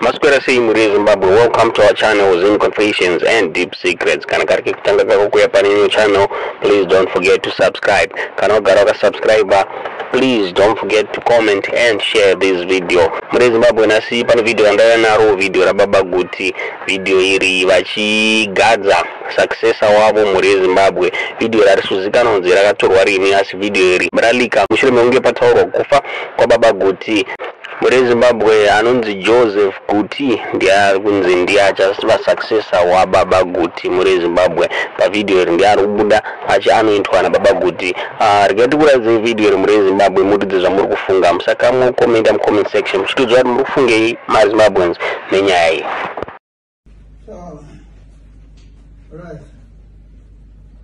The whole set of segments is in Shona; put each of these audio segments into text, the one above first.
Masquera say muri Zimbabwe, welcome to our channel Zin Confessions and Deep Secrets. Kana kariki kutanga kako kuya pani new channel, please don't forget to subscribe. Kana ugara subscriber, please don't forget to comment and share this video. Muri Zimbabwe nasi pani video andaya naro video rababa Guti, video iri Vachigadza Successor Wavo muri Zimbabwe. Video rarisuzikana nzira rakatorwa rini asi video iri bralika mushure meunge patauro kufa kwa baba Guti muri Zimbabwe anonzi Joseph Guti ndiari kunzi ndiachasiva successor wababa Guti muri Zimbabwe. Pavideo iri ndiari kubuda achi anoitwa nababa Guti. Rikati kuradze video iri muri Zimbabwe mududze zvamuri kufunga, musaka mukomenta mu comment section muchitudza kuti muri kufungei maZimbabweans nenyaya iyi. Right.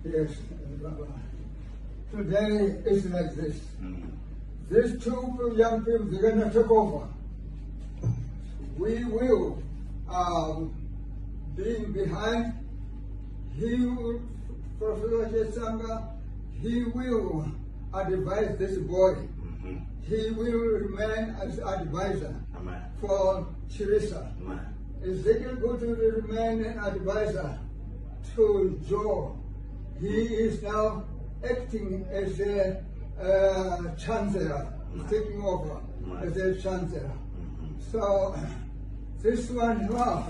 Yes. Today is like this. These two young people, they're going to take over. We will be behind. He will, Professor Chesanga, he will advise this boy. He will remain as advisor for Teresa. Ezekiel Guti will remain an advisor to Joe. He is now acting as a chancellor, taking over as a chancellor. So this one, wow.